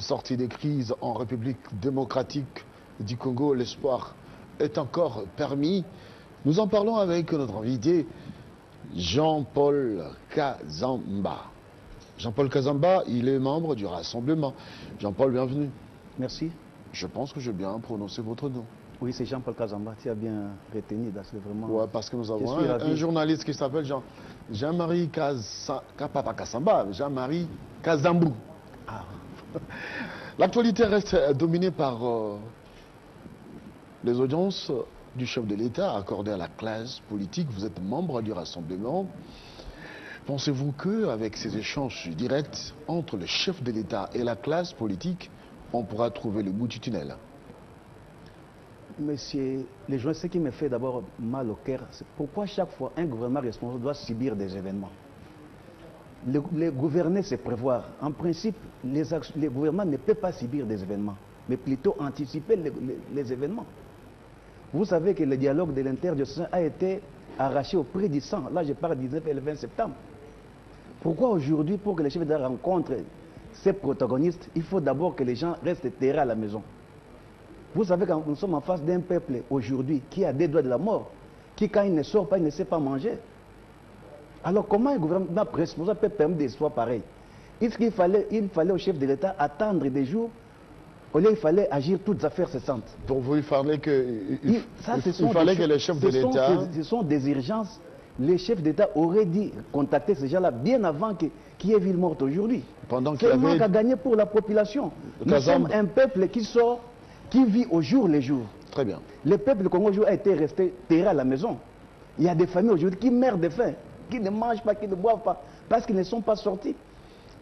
sortie des crises en République démocratique du Congo, l'espoir est encore permis. Nous en parlons avec notre invité, Jean-Paul Kazamba. Jean-Paul Kazamba, il est membre du Rassemblement. Jean-Paul, bienvenue. Merci. Je pense que j'ai bien prononcé votre nom. Oui, c'est Jean-Paul Kazamba. Tu as bien retenu, c'est vraiment... Ouais, parce que nous avons un journaliste qui s'appelle Jean-Marie Kazamba, Jean-Marie Kazambou. Ah. L'actualité reste dominée par les audiences du chef de l'État accordées à la classe politique. Vous êtes membre du Rassemblement. Pensez-vous qu'avec ces échanges directs entre le chef de l'État et la classe politique, on pourra trouver le bout du tunnel? Monsieur les gens, ce qui me fait d'abord mal au cœur, c'est pourquoi chaque fois un gouvernement responsable doit subir des événements. Les gouverner, c'est prévoir. En principe, les gouvernements ne peuvent pas subir des événements, mais plutôt anticiper les événements. Vous savez que le dialogue de l'interdiocésain a été arraché au prix du sang. Là, je parle du 19 et le 20 septembre. Pourquoi aujourd'hui, pour que les chefs d'État rencontrent ces protagonistes, il faut d'abord que les gens restent terrés à la maison? Vous savez que nous sommes en face d'un peuple aujourd'hui qui a des doigts de la mort, qui quand il ne sort pas, il ne sait pas manger. Alors comment un gouvernement responsable peut permettre des histoires pareilles? Il fallait au chef de l'État attendre des jours, au lieu il fallait agir toutes affaires cessantes. Pour vous, il fallait que le chef de l'État... Ce sont des urgences. Les chefs d'État auraient dû contacter ces gens-là bien avant qu'il y ait ville morte aujourd'hui. C'est un manque à gagner pour la population. Nous sommes un peuple qui sort, qui vit au jour le jour. Très bien. Le peuple congolais a été resté terré à la maison. Il y a des familles aujourd'hui qui meurent de faim, qui ne mangent pas, qui ne boivent pas, parce qu'ils ne sont pas sortis.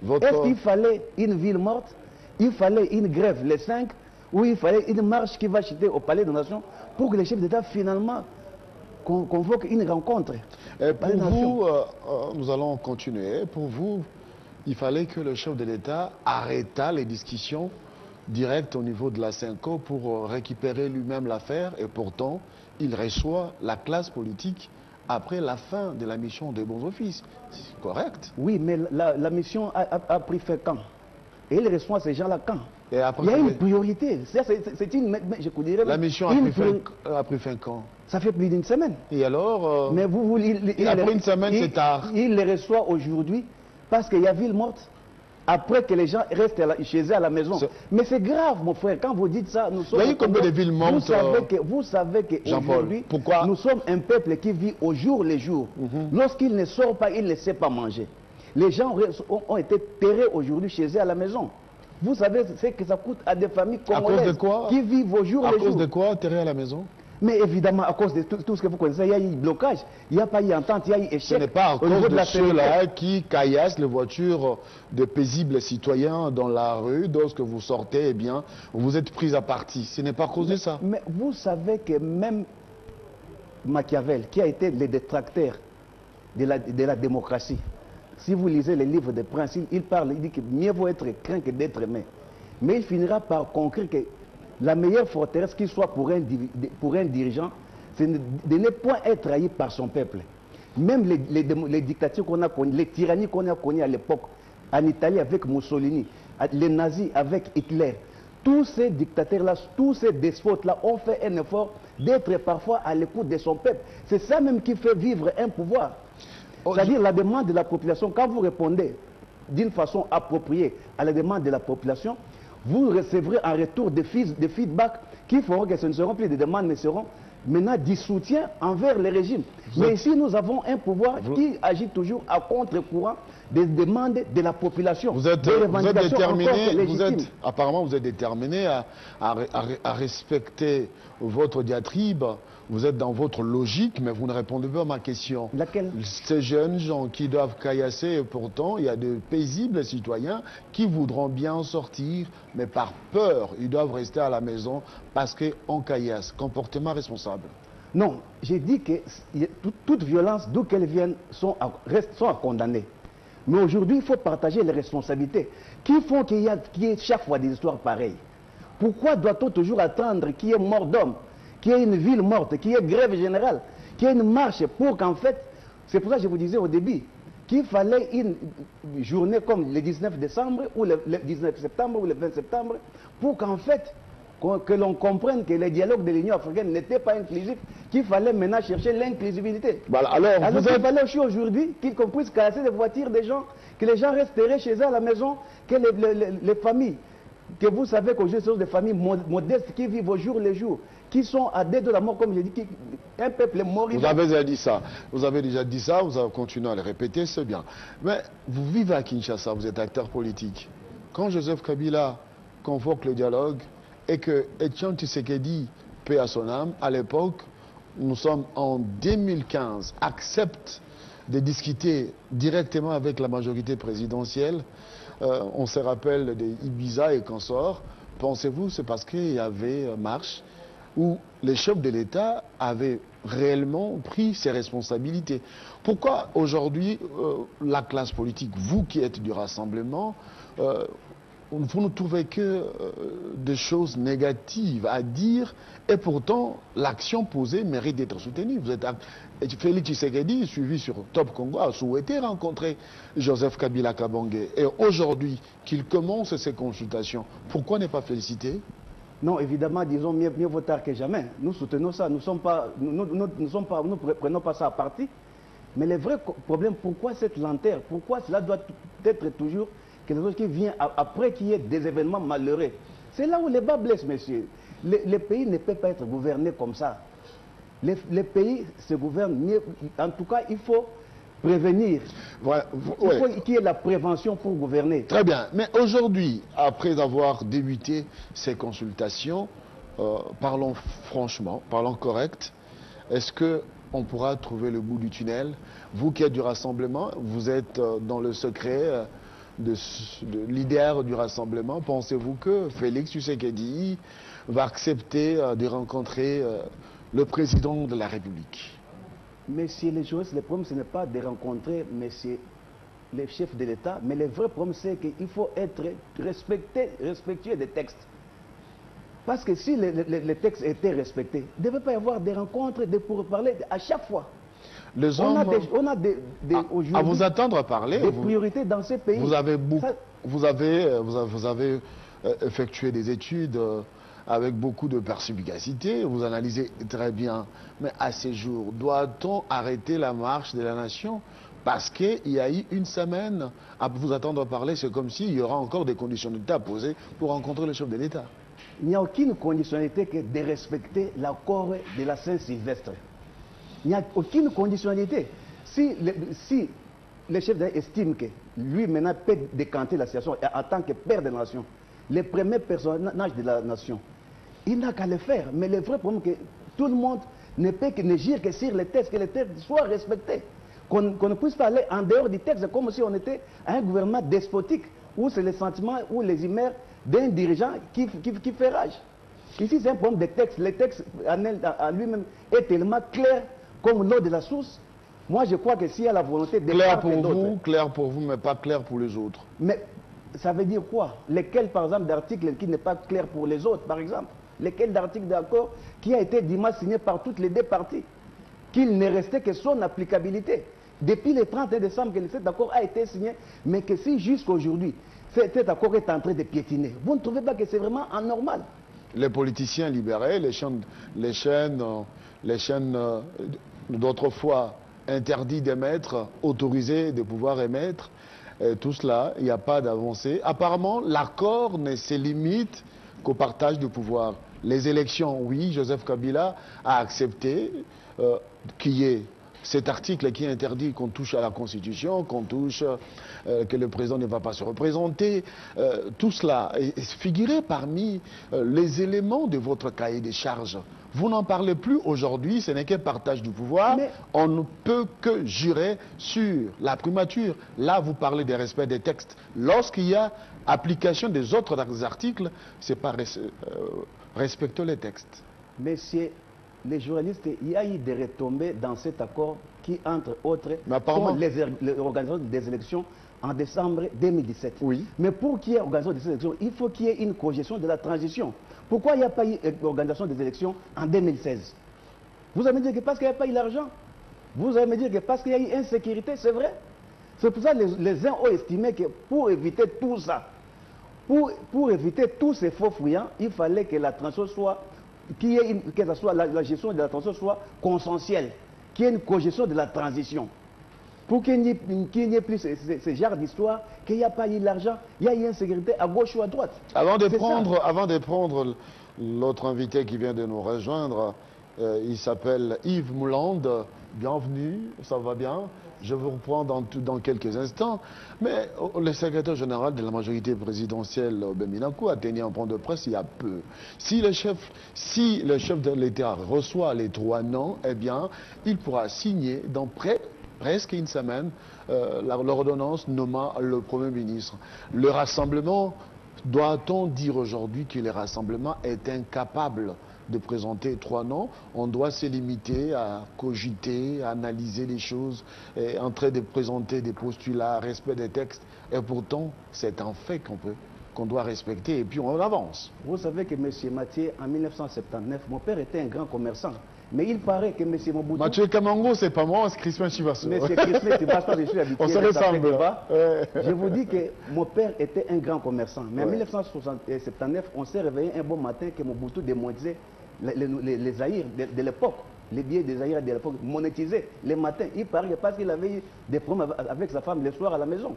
Est-ce qu'il fallait une ville morte? Il fallait une grève les 5, ou il fallait une marche qui va chuter au Palais des Nations pour que les chefs d'État finalement convoquent une rencontre? Pour vous, nous allons continuer. Pour vous, il fallait que le chef de l'État arrêtât les discussions directes au niveau de la CENCO pour récupérer lui-même l'affaire, et pourtant, il reçoit la classe politique après la fin de la mission des bons offices. C'est correct? Oui, mais la mission a pris fin quand? Et il reçoit ces gens-là quand? Et après, il y a une priorité. C'est une... Je vous dirais, la mission a pris fin quand? Ça fait plus d'une semaine. Et alors mais après une semaine, c'est tard. Il les reçoit aujourd'hui parce qu'il y a ville morte. Après que les gens restent chez eux à la maison. Mais c'est grave, mon frère, quand vous dites ça, nous sommes... Il y a eu combien de villes mortes? Vous savez qu'aujourd'hui, nous sommes un peuple qui vit au jour le jour. Lorsqu'il ne sort pas, il ne sait pas manger. Les gens ont été terrés aujourd'hui chez eux à la maison. Vous savez ce que ça coûte à des familles congolaises qui vivent au jour le jour. À cause de quoi, terrés à la maison? Mais évidemment, à cause de tout ce que vous connaissez, il y a eu blocage, il n'y a pas eu entente, il y a eu échec. Ce n'est pas à cause de ceux-là qui caillassent les voitures de paisibles citoyens dans la rue. Lorsque vous sortez, eh bien, vous êtes pris à partie. Ce n'est pas à cause de ça. Mais vous savez que même Machiavel, qui a été le détracteur de la démocratie, si vous lisez les livres des princes, il dit que mieux vaut être craint que d'être aimé. Mais il finira par conclure que la meilleure forteresse qu'il soit pour un dirigeant, c'est de ne point être trahi par son peuple. Même les dictatures qu'on a connues, les tyrannies qu'on a connues à l'époque, en Italie avec Mussolini, les nazis avec Hitler, tous ces dictateurs-là, tous ces despotes-là ont fait un effort d'être parfois à l'écoute de son peuple. C'est ça même qui fait vivre un pouvoir. C'est-à-dire la demande de la population, quand vous répondez d'une façon appropriée à la demande de la population, vous recevrez en retour des feedbacks qui feront que ce ne seront plus des demandes, mais seront maintenant du soutien envers les régimes. Mais ici, nous avons un pouvoir qui agit toujours à contre-courant des demandes de la population. Vous êtes déterminé, apparemment vous êtes déterminé à respecter votre diatribe. Vous êtes dans votre logique, mais vous ne répondez pas à ma question. Laquelle? Ces jeunes gens qui doivent caillasser, et pourtant, il y a de paisibles citoyens qui voudront bien sortir, mais par peur, ils doivent rester à la maison parce qu'on caillasse. Comportement responsable. Non, j'ai dit que toute violence, d'où qu'elle vienne, sont à condamner. Mais aujourd'hui, il faut partager les responsabilités qui font qu'il y ait chaque fois des histoires pareilles. Pourquoi doit-on toujours attendre qu'il y ait mort d'homme, qu'il y ait une ville morte, qu'il y ait grève générale, qu'il y ait une marche pour qu'en fait, c'est pour ça que je vous disais au début, qu'il fallait une journée comme le 19 décembre ou le 19 septembre ou le 20 septembre pour qu'en fait, que l'on comprenne que le dialogue de l'Union africaine n'était pas inclusif, qu'il fallait maintenant chercher l'inclusivité. Voilà, alors il fallait aussi aujourd'hui qu'on puisse casser les voitures des gens, que les gens resteraient chez eux à la maison, que les familles, que vous savez qu'aujourd'hui ce sont des familles modestes qui vivent au jour le jour, qui sont à deux de la mort, comme je dis, un peuple moribond. Vous avez déjà dit ça. Vous avez déjà dit ça, vous avez continué à le répéter, c'est bien. Mais vous vivez à Kinshasa, vous êtes acteur politique. Quand Joseph Kabila convoque le dialogue et que Etienne Tshisekedi, paix à son âme, à l'époque, nous sommes en 2015, accepte de discuter directement avec la majorité présidentielle, on se rappelle des Ibiza et consorts, pensez-vous c'est parce qu'il y avait marche où les chefs de l'État avaient réellement pris ses responsabilités. Pourquoi aujourd'hui la classe politique, vous qui êtes du rassemblement, vous ne trouvez que des choses négatives à dire et pourtant l'action posée mérite d'être soutenue. Vous êtes Félix Tshisekedi, suivi sur Top Congo, a souhaité rencontrer Joseph Kabila Kabange. Et aujourd'hui qu'il commence ces consultations, pourquoi ne pas féliciter? Non, évidemment, disons mieux vaut tard que jamais. Nous soutenons ça. Nous ne prenons pas ça à partie. Mais le vrai problème, pourquoi cette lenteur? Pourquoi cela doit être toujours quelque chose qui vient après qu'il y ait des événements malheureux? C'est là où les bas blessent, monsieur. Les pays ne peuvent pas être gouvernés comme ça. Les pays se gouvernent mieux. En tout cas, il faut prévenir. Voilà, il faut qu'il y ait la prévention pour gouverner. Très bien. Mais aujourd'hui, après avoir débuté ces consultations, parlons franchement, parlons correct, est-ce qu'on pourra trouver le bout du tunnel? Vous qui êtes du rassemblement, vous êtes dans le secret de leader du rassemblement. Pensez-vous que Félix Tshisekedi va accepter de rencontrer le président de la République? Messieurs les juristes, le problème, ce n'est pas de rencontrer messieurs les chefs de l'État, mais le vrai problème, c'est qu'il faut être respectueux des textes. Parce que si les textes étaient respectés, il ne devait pas y avoir des rencontres, des pourparlers à chaque fois. Les hommes, on a à vous attendre à parler, des priorités dans ces pays. Vous avez effectué des études avec beaucoup de perspicacité, vous analysez très bien. Mais à ces jours, doit-on arrêter la marche de la nation? Parce qu'il y a eu une semaine à vous attendre à parler, c'est comme s'il y aura encore des conditionnalités à poser pour rencontrer le chef de l'État. Il n'y a aucune conditionnalité que de respecter l'accord de la Saint-Sylvestre. Il n'y a aucune conditionnalité. Si le chef d'État estime que lui maintenant peut décanter la situation en tant que père de la nation, le premier personnage de la nation, il n'a qu'à le faire. Mais le vrai problème, c'est que tout le monde ne peut que ne gire que sur les textes, que les textes soient respectés. Qu'on ne puisse pas aller en dehors du texte, comme si on était un gouvernement despotique, où c'est les sentiments ou les humeurs d'un dirigeant qui fait rage. Ici, c'est un problème de texte. Le texte en lui-même est tellement clair comme l'eau de la source. Moi, je crois que s'il y a la volonté de... Clair pour vous, mais pas clair pour les autres. Mais ça veut dire quoi? Lesquels, par exemple, d'articles qui n'est pas clair pour les autres, par exemple? Lesquels d'articles d'accord qui a été dimanche signé par toutes les deux parties? Qu'il ne restait que son applicabilité. Depuis le 31 décembre, que cet accord a été signé, mais que si jusqu'à aujourd'hui, cet accord est en train de piétiner, vous ne trouvez pas que c'est vraiment anormal? Les politiciens libérés, les chaînes d'autrefois interdits d'émettre, autorisés de pouvoir émettre, tout cela, il n'y a pas d'avancée. Apparemment, l'accord ne se limite qu'au partage du pouvoir. Les élections, oui, Joseph Kabila a accepté qu'il y ait cet article qui interdit qu'on touche à la Constitution, qu'on touche, que le président ne va pas se représenter. Tout cela est figuré parmi les éléments de votre cahier des charges. Vous n'en parlez plus aujourd'hui, ce n'est qu'un partage du pouvoir. Mais on ne peut que jurer sur la primature. Là, vous parlez des respects des textes. Lorsqu'il y a application des autres articles, c'est pas respecter les textes. Messieurs les journalistes, il y a eu des retombées dans cet accord qui, entre autres, sont les organisations des élections en décembre 2017. Oui. Mais pour qu'il y ait organisation des élections, il faut qu'il y ait une cogestion de la transition. Pourquoi il n'y a pas eu organisation des élections en 2016? Vous allez me dire que parce qu'il n'y a pas eu l'argent. Vous allez me dire que parce qu'il y a eu insécurité, c'est vrai. C'est pour ça que les uns ont estimé que pour éviter tout ça, pour éviter tous ces faux fuyants, il fallait que la transition soit, que ça soit la gestion de la transition soit consensuelle, qu'il y ait une cogestion de la transition. Pour qu'il n'y ait plus ce genre d'histoire, qu'il n'y a pas eu l'argent, il y a eu l'insécurité à gauche ou à droite. Avant de prendre l'autre invité qui vient de nous rejoindre, il s'appelle Yves Mouland. Bienvenue, ça va bien. Je vous reprends dans quelques instants. Mais le secrétaire général de la majorité présidentielle, Beminakou, a tenu un point de presse il y a peu. Si le chef de l'État reçoit les 3 noms, eh bien, il pourra signer dans presque une semaine l'ordonnance nommant le Premier ministre. Le rassemblement, doit-on dire aujourd'hui que le rassemblement est incapable de présenter 3 noms? On doit se limiter à cogiter, à analyser les choses, en train de présenter des postulats, respect des textes. Et pourtant, c'est un fait qu'on doit respecter et puis on avance. Vous savez que M. Mathieu, en 1979, mon père était un grand commerçant. Mais il paraît que M. Mobutu... Mathieu Kamango, c'est pas moi, c'est Crispin Chivasso. M. Crispin Chivasso, je suis habitué. On se ressemble. Je vous dis que mon père était un grand commerçant. Mais en 1979, on s'est réveillé un bon matin que Mobutu démonisait les Zaïres de l'époque. Les billets des Zaïres de l'époque monétisés les matins. Il paraît parce qu'il avait eu des problèmes avec sa femme le soir à la maison.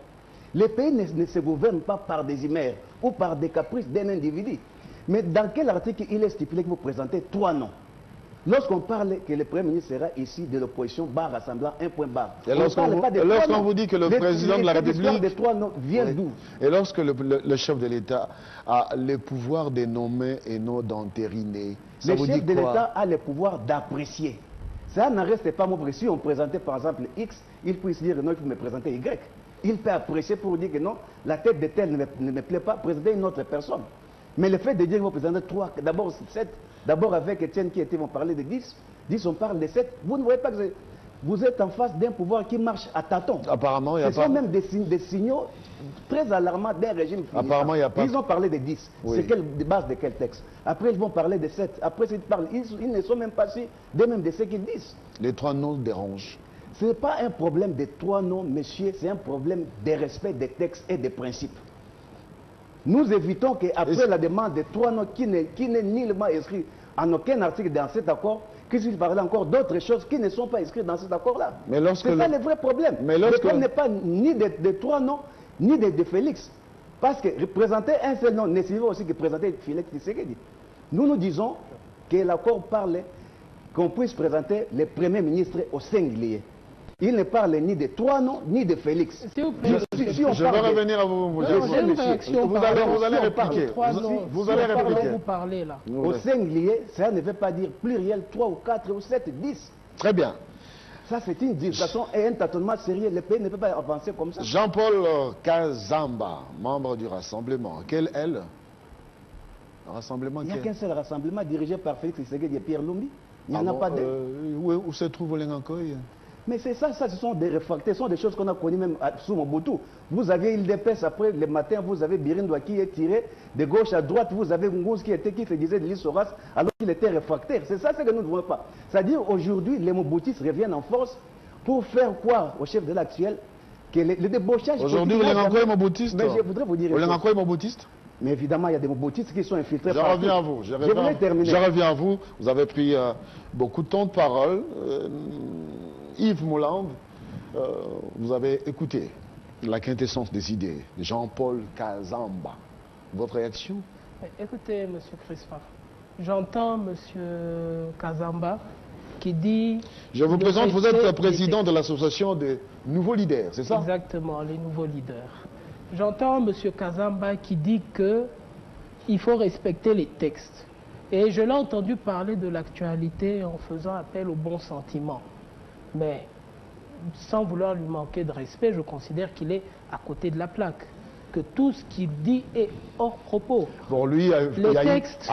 Les pays ne se gouvernent pas par des humeurs ou par des caprices d'un individu. Mais dans quel article il est stipulé que vous présentez 3 noms? Lorsqu'on parle que le Premier ministre sera ici de l'opposition, barre rassemblant, un point barre. Et lorsqu'on vous dit que le président de la République... de 3 noms vient d'où? Et lorsque le chef de l'État a le pouvoir de nommer et non d'entériner, ça vous dit quoi? Le chef de l'État a le pouvoir d'apprécier. Ça n'en reste pas mon précis. On présentait par exemple X, il peut se dire non, il faut me présenter Y. Il peut apprécier pour dire que non, la tête de tel ne me plaît pas, présenter une autre personne. Mais le fait de dire qu'il va présenter 3, d'abord 7, d'abord avec Etienne qui était, vont parler de 10, 10 on parle de 7, vous ne voyez pas que vous êtes en face d'un pouvoir qui marche à tâtons. Apparemment, il n'y a pas... Ce sont même des signaux très alarmants d'un régime finissant. Apparemment, il n'y a pas... Ils ont parlé de 10, oui. C'est de base de quel texte? Après, ils vont parler de 7, après, ils ne sont même pas sûrs de même de ce qu'ils disent. Les 3 noms dérangent. Ce n'est pas un problème de 3 noms, monsieur, c'est un problème de respect des textes et des principes. Nous évitons qu'après la demande de 3 noms qui n'est nullement inscrit en aucun article dans cet accord, qu'il parle encore d'autres choses qui ne sont pas inscrites dans cet accord-là. C'est ça le vrai problème. Le problème n'est pas ni de 3 noms, ni de Félix. Parce que présenter un seul nom ne signifie aussi que présenter Félix Tshisekedi. Nous disons que l'accord parle qu'on puisse présenter le Premier ministre au singulier. Il ne parle ni de 3 noms, ni de Félix. Je vais revenir à vous. Vous allez répliquer. Vous allez répliquer. Vous parlez là. Au singulier, ça ne veut pas dire pluriel 3 ou 4 ou 7, 10. Très bien. Ça, c'est une discussion et un tâtonnement sérieux. Le pays ne peut pas avancer comme ça. Jean-Paul Kazamba, membre du Rassemblement. Quel est le rassemblement? Il n'y a qu'un seul rassemblement dirigé par Félix Tshisekedi et Pierre Lumbi. Il n'y en a pas deux. Où se trouve Olengankoy? Mais c'est ça, ce sont des réfractaires, ce sont des choses qu'on a connues même sous Mobutu. Vous avez l'IDPS, après le matin, vous avez Birindwa qui est tiré de gauche à droite, vous avez Ngouz qui se disait de l'Issoras alors qu'il était réfractaire. C'est ça ce que nous ne voulons pas. C'est-à-dire aujourd'hui, les Mobutistes reviennent en force pour faire croire au chef de l'actuel que le débauchage... Aujourd'hui, Olengankoy est Mobutiste? Mais je voudrais vous dire... Olengankoy est Mobutiste? Mais évidemment, il y a des Mobutistes qui sont infiltrés. Je reviens à vous. Je reviens à vous. Vous avez pris beaucoup de temps de parole. Yves Mouland, vous avez écouté la quintessence des idées de Jean-Paul Kazamba. Votre réaction? Écoutez, M. Crispin, j'entends M. Kazamba qui dit... Je vous présente, vous êtes président de l'association des nouveaux leaders, c'est ça? Exactement, les nouveaux leaders. J'entends M. Kazamba qui dit qu'il faut respecter les textes. Et je l'ai entendu parler de l'actualité en faisant appel au bon sentiment. Mais sans vouloir lui manquer de respect, je considère qu'il est à côté de la plaque. Que tout ce qu'il dit est hors propos. Pour lui, à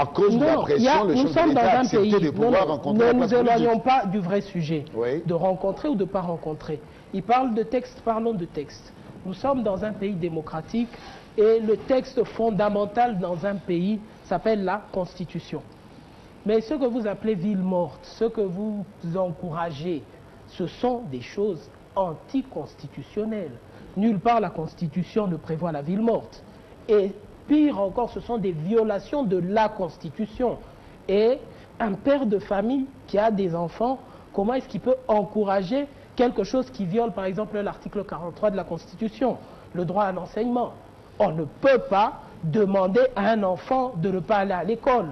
cause de la pression, le chef de l'État a accepté de pouvoir rencontrer la place politique. Ne nous éloignons pas du vrai sujet, oui. De rencontrer ou de ne pas rencontrer. Il parle de texte, parlons de texte. Nous sommes dans un pays démocratique et le texte fondamental dans un pays s'appelle la Constitution. Mais ce que vous appelez ville morte, ce que vous encouragez, ce sont des choses anticonstitutionnelles. Nulle part la Constitution ne prévoit la ville morte. Et pire encore, ce sont des violations de la Constitution. Et un père de famille qui a des enfants, comment est-ce qu'il peut encourager quelque chose qui viole, par exemple, l'article 43 de la Constitution, le droit à l'enseignement? On ne peut pas demander à un enfant de ne pas aller à l'école,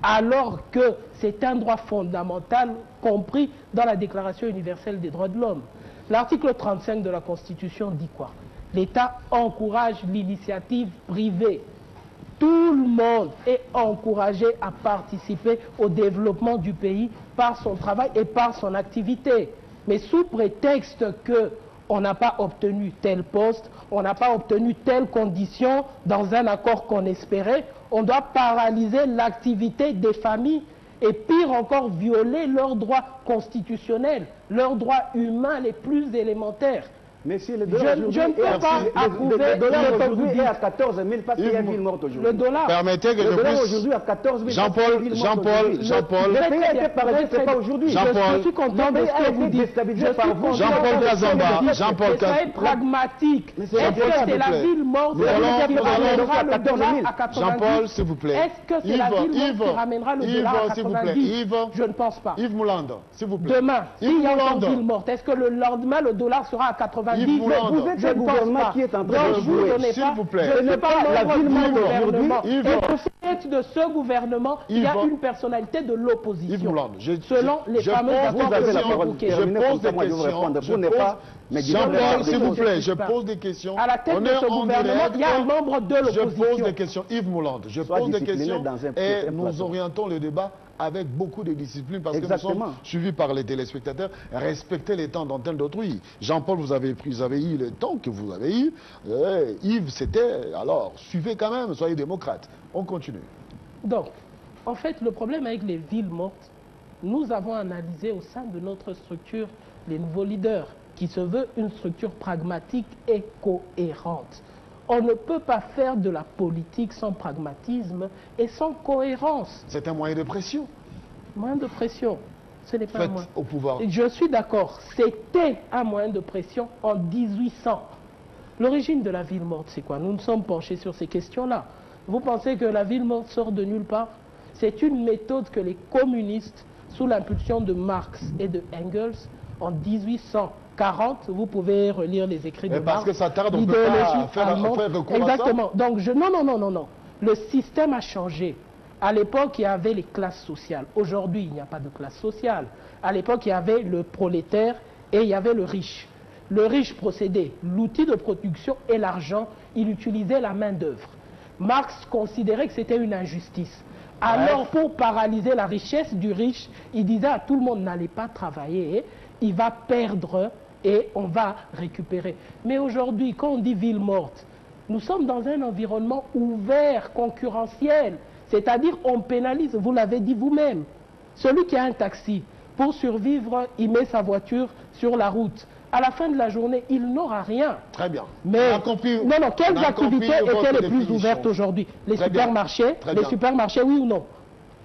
alors que c'est un droit fondamental compris dans la Déclaration universelle des droits de l'homme. L'article 35 de la Constitution dit quoi? L'État encourage l'initiative privée. Tout le monde est encouragé à participer au développement du pays par son travail et par son activité. Mais sous prétexte qu'on n'a pas obtenu tel poste, on n'a pas obtenu telle condition dans un accord qu'on espérait, on doit paralyser l'activité des familles et pire encore violer leurs droits constitutionnels, leurs droits humains les plus élémentaires. Mais si le dollar je ne peux pas approuver le dollar ce que vous aujourd'hui dites. est à 14 000 parce qu'il y a une ville morte aujourd'hui. Le dollar. Permettez que Le je dollar puisse... aujourd'hui à 14 000. Jean-Paul, Le pays a été paralysé, c'est pas aujourd'hui. Jean-Paul, Je suis content de ce que vous dites. Jean-Paul Kazamba, Jean-Paul Kazamba. Soyez pragmatique. Est-ce Jean-Paul, que s'il c'est vous la plaît. ville morte Nous allons- qui ramènera le dollar à 90? Jean-Paul, s'il vous plaît. Est-ce que c'est la ville morte qui ramènera le dollar à s'il vous plaît. 90? Je ne pense pas. Yves Moulanda, s'il vous plaît. Demain, Yves s'il y a encore Moulanda. ville morte, est-ce que le lendemain, le dollar sera à 90? Yves Moulanda. Vous êtes Je un ne pense gouvernement pas. qui est en train Donc, de vous jouer. donnez S'il pas. vous plaît. Je ne suis pas La membre ville du morte gouvernement. aujourd'hui, Yves. Et au fait de ce gouvernement, il y a Yves. une personnalité de Yves l'opposition. Moulanda, selon les fameux accords Vous avez que la j'ai parole. évoqués. Je Terminez pose comme ça, des moi je vous questions. répondre. Je Vous n'êtes pose- pas... Mais Jean-Paul, s'il vous plaît, je pas. pose des questions. À la tête On de est ce en gouvernement, direct. il y a un membre de Je pose l'opposition. des questions. Yves Moulanda, je Sois pose des discipliné questions dans un et plateau. nous orientons le débat avec beaucoup de discipline parce que nous Exactement. sommes suivis par les téléspectateurs. Respectez les temps d'antenne d'autrui. Jean-Paul, vous avez eu le temps que vous avez eu. Yves, c'était... Alors, suivez quand même, soyez démocrate. On continue. Donc, en fait, le problème avec les villes mortes, nous avons analysé au sein de notre structure les nouveaux leaders, qui se veut une structure pragmatique et cohérente. On ne peut pas faire de la politique sans pragmatisme et sans cohérence. C'est un moyen de pression. Moyen de pression, ce n'est pas un Faites moyen. au pouvoir. Je suis d'accord, c'était un moyen de pression en 1800. L'origine de la ville morte, c'est quoi? Nous nous sommes penchés sur ces questions-là. Vous pensez que la ville morte sort de nulle part? C'est une méthode que les communistes, sous l'impulsion de Marx et de Engels, en 1840, vous pouvez relire les écrits de Mais parce Marx. que ça tarde, on ne peut pas l'idéologie faire allemande. recours à ça. Exactement. Donc, non. Le système a changé. À l'époque, il y avait les classes sociales. Aujourd'hui, il n'y a pas de classe sociale. À l'époque, il y avait le prolétaire et il y avait le riche. Le riche procédait l'outil de production et l'argent, il utilisait la main-d'œuvre. Marx considérait que c'était une injustice. Alors, pour paralyser la richesse du riche, il disait à tout le monde, n'allez pas travailler, il va perdre et on va récupérer. Mais aujourd'hui, quand on dit ville morte, nous sommes dans un environnement ouvert, concurrentiel. C'est-à-dire, on pénalise, vous l'avez dit vous-même. Celui qui a un taxi, pour survivre, il met sa voiture sur la route. À la fin de la journée, il n'aura rien. Très bien. Mais On a compris, quelles on a activités compris votre étaient les plus définition. ouvertes aujourd'hui? Les Très bien. supermarchés, Très les bien. supermarchés, oui ou non?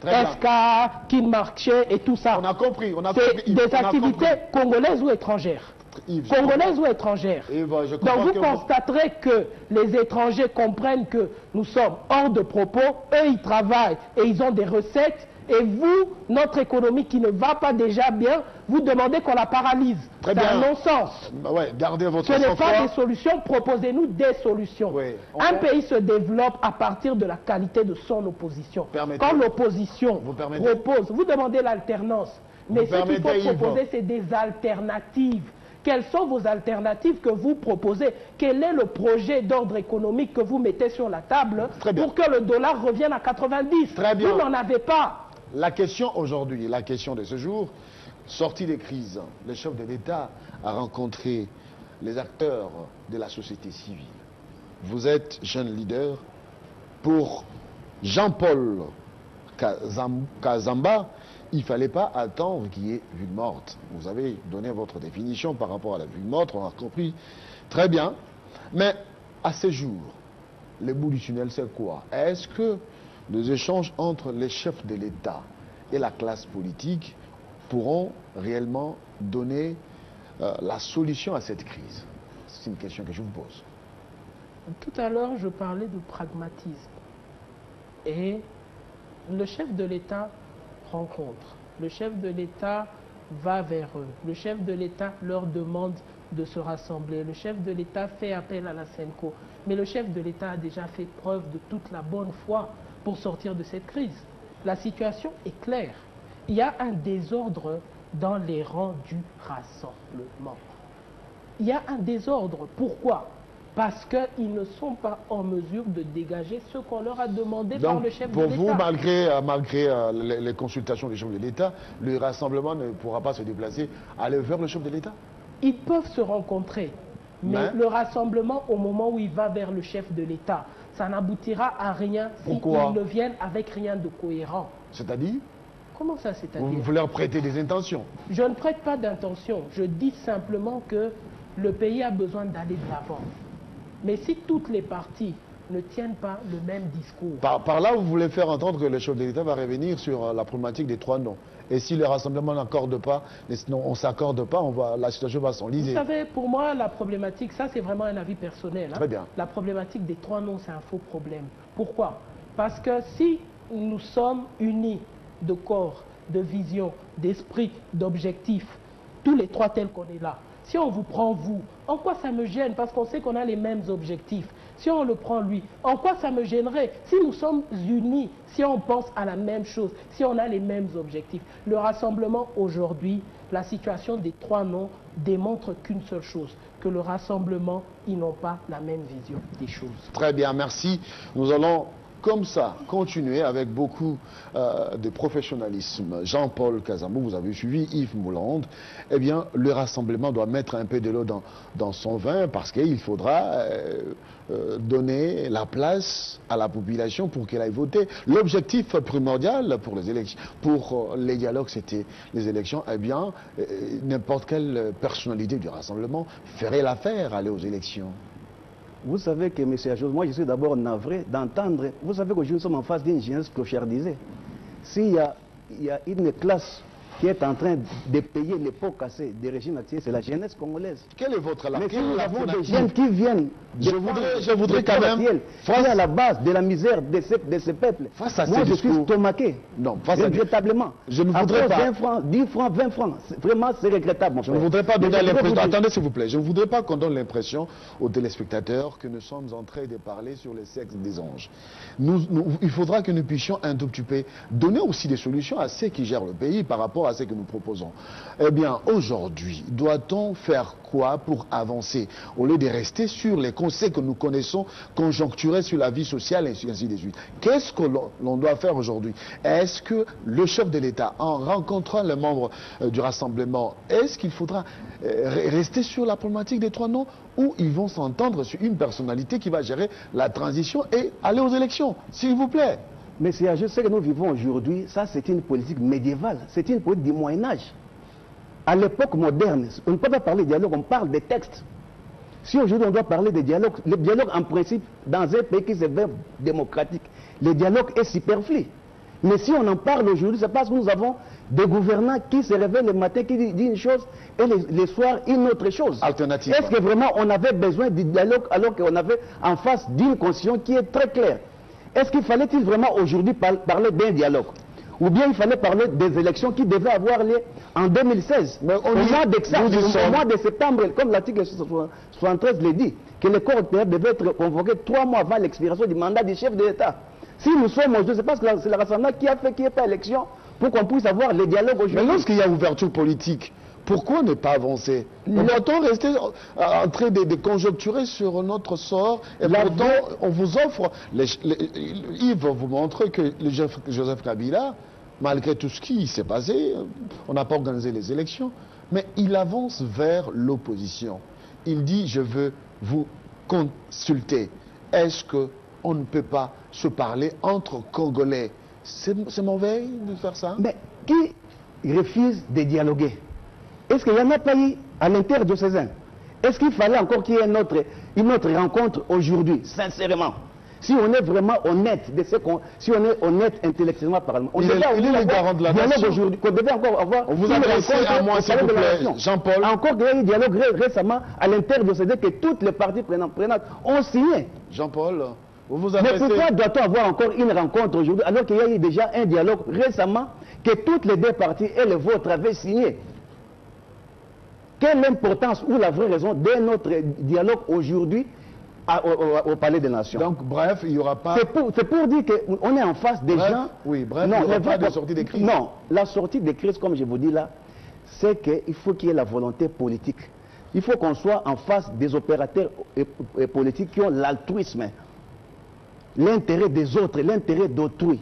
Très bien. SK, Kinmarché et tout ça. On a compris. C'est Yves, des on a activités compris. congolaises ou étrangères? Yves, je Congolaises ou étrangères? Yves, je Donc comprends vous que constaterez que les étrangers comprennent que nous sommes hors de propos, eux ils travaillent et ils ont des recettes, et vous, notre économie qui ne va pas déjà bien, vous demandez qu'on la paralyse. Très C'est un bien. non-sens. Ouais, gardez votre Ce n'est pas sang-froid. des solutions, proposez-nous des solutions. Oui. Un pays se développe à partir de la qualité de son opposition. Permettez. Quand l'opposition Vous permettez. propose, vous demandez l'alternance, mais Vous ce qu'il permettez, faut Yves. proposer, c'est des alternatives. Quelles sont vos alternatives que vous proposez? Quel est le projet d'ordre économique que vous mettez sur la table Très bien. pour que le dollar revienne à 90? Très bien. Vous n'en avez pas. La question aujourd'hui, la question de ce jour, sortie des crises, le chef de l'État a rencontré les acteurs de la société civile. Vous êtes jeune leader. Pour Jean-Paul Kazamba, il ne fallait pas attendre qu'il y ait ville morte. Vous avez donné votre définition par rapport à la ville morte, on a compris très bien. Mais à ce jour, le bout du tunnel, c'est quoi? Est-ce que les échanges entre les chefs de l'État et la classe politique pourront réellement donner la solution à cette crise? C'est une question que je vous pose. Tout à l'heure, je parlais de pragmatisme. Et le chef de l'État rencontre. Le chef de l'État va vers eux. Le chef de l'État leur demande de se rassembler. Le chef de l'État fait appel à la SENCO. Mais le chef de l'État a déjà fait preuve de toute la bonne foi pour sortir de cette crise. La situation est claire. Il y a un désordre dans les rangs du rassemblement. Il y a un désordre. Pourquoi? Parce qu'ils ne sont pas en mesure de dégager ce qu'on leur a demandé par le chef de l'État. Pour vous, malgré les consultations du chef de l'État, le rassemblement ne pourra pas se déplacer, aller vers le chef de l'État? Ils peuvent se rencontrer, mais le rassemblement, au moment où il va vers le chef de l'État, ça n'aboutira à rien s'ils ne viennent avec rien de cohérent. C'est-à-dire? Comment ça, c'est-à-dire? Vous leur prêtez des intentions? Je ne prête pas d'intention. Je dis simplement que le pays a besoin d'aller de l'avant. Mais si toutes les parties ne tiennent pas le même discours... Par là, vous voulez faire entendre que le chef de l'État va revenir sur la problématique des 3 noms. Et si le rassemblement n'accorde pas, on ne s'accorde pas, la situation va s'enliser. Vous savez, pour moi, la problématique, ça c'est vraiment un avis personnel. Très bien. La problématique des 3 noms, c'est un faux problème. Pourquoi? Parce que si nous sommes unis de corps, de vision, d'esprit, d'objectifs, tous les 3 tels qu'on est là, si on vous prend vous, en quoi ça me gêne? Parce qu'on sait qu'on a les mêmes objectifs. Si on le prend lui, en quoi ça me gênerait? Si nous sommes unis, si on pense à la même chose, si on a les mêmes objectifs. Le rassemblement aujourd'hui, la situation des 3 noms démontre qu'une seule chose, que le rassemblement, ils n'ont pas la même vision des choses. Très bien, merci. Nous allons comme ça continuer avec beaucoup de professionnalisme. Jean-Paul Kazambou, vous avez suivi Yves Moulande. Eh bien, le rassemblement doit mettre un peu de l'eau dans son vin parce qu'il faudra donner la place à la population pour qu'elle aille voter. L'objectif primordial pour les élections, pour les dialogues, c'était les élections. Eh bien, n'importe quelle personnalité du rassemblement ferait l'affaire aller aux élections. Vous savez que, M. Ajos, moi je suis d'abord navré d'entendre. Vous savez qu'aujourd'hui nous sommes en face d'une jeunesse clochardisée. S'il y a une classe qui est en train de payer les pots cassés des régimes actuels, c'est la jeunesse congolaise. Quel est votre Mais si nous avons des jeunes qui viennent, je voudrais quand même, face à la base de la misère de ces peuples, face à moi je suis stomaqué, regrettablement. Je ne voudrais pas. 20 francs, 10 francs, 20 francs, vraiment c'est regrettable, mon frère. Je ne voudrais pas donner l'impression, attendez s'il vous plaît, je ne voudrais pas qu'on donne l'impression aux téléspectateurs que nous sommes en train de parler sur les sexes des anges. Il faudra que nous puissions un tout petit peu donner aussi des solutions à ceux qui gèrent le pays par rapport à ce que nous proposons. Eh bien, aujourd'hui, doit-on faire quoi pour avancer au lieu de rester sur les conseils que nous connaissons, conjoncturés sur la vie sociale et ainsi de suite? Qu'est-ce que l'on doit faire aujourd'hui? Est-ce que le chef de l'État, en rencontrant les membres du rassemblement, est-ce qu'il faudra rester sur la problématique des 3 noms ou ils vont s'entendre sur une personnalité qui va gérer la transition et aller aux élections? S'il vous plaît. Mais je sais que nous vivons aujourd'hui, ça c'est une politique médiévale, c'est une politique du Moyen-Âge. À l'époque moderne, on ne peut pas parler de dialogue, on parle de textes. Si aujourd'hui on doit parler de dialogue, le dialogue en principe, dans un pays qui se veut démocratique, le dialogue est superflu. Mais si on en parle aujourd'hui, c'est parce que nous avons des gouvernants qui se réveillent le matin, qui disent une chose, et le soir une autre chose. Alternative. Est-ce que vraiment on avait besoin du dialogue alors qu'on avait en face d'une constitution qui est très claire? Est-ce qu'il fallait-il vraiment aujourd'hui parler d'un dialogue? Ou bien il fallait parler des élections qui devaient avoir lieu en 2016? Mais au mois de septembre, comme l'article 73 le dit, que le corps électoral devait être convoqué 3 mois avant l'expiration du mandat du chef de l'État. Si nous sommes aujourd'hui, c'est parce que c'est le rassemblement qui a fait qu'il n'y ait pas élection pour qu'on puisse avoir le dialogue aujourd'hui. Mais lorsqu'il y a ouverture politique, pourquoi ne pas avancer? Doit-on rester en train de conjoncturer sur notre sort? Et pourtant, on vous offre... Yves vous montre que Joseph Kabila, malgré tout ce qui s'est passé, on n'a pas organisé les élections, mais il avance vers l'opposition. Il dit, je veux vous consulter. Est-ce qu'on ne peut pas se parler entre Congolais? C'est mauvais de faire ça? Mais qui refuse de dialoguer? Est-ce qu'il n'y en a pas eu à l'interdiocésain? Est-ce qu'il fallait encore qu'il y ait une autre rencontre aujourd'hui, sincèrement? Si on est vraiment honnête, si on est honnête intellectuellement parlant, on devait il est le garant de la nation. Aujourd'hui, qu'on devait encore avoir. On vous adresse à moi, s'il vous plaît, Jean-Paul. Encore qu'il y a eu un dialogue récemment à l'intérieur de CD que toutes les parties prenantes ont signé. Jean-Paul, vous vous adressez... Mais pourquoi doit-on avoir encore une rencontre aujourd'hui alors qu'il y a eu déjà un dialogue récemment que toutes les deux parties et le vôtre avaient signé? Quelle est l'importance ou la vraie raison de notre dialogue aujourd'hui au Palais des Nations? Donc, bref, il n'y aura pas... C'est pour dire qu'on est en face des gens... Oui, bref, il n'y aura pas de sortie de crise. Non, la sortie de crise, comme je vous dis là, c'est qu'il faut qu'il y ait la volonté politique. Il faut qu'on soit en face des opérateurs politiques qui ont l'altruisme, l'intérêt des autres, l'intérêt d'autrui.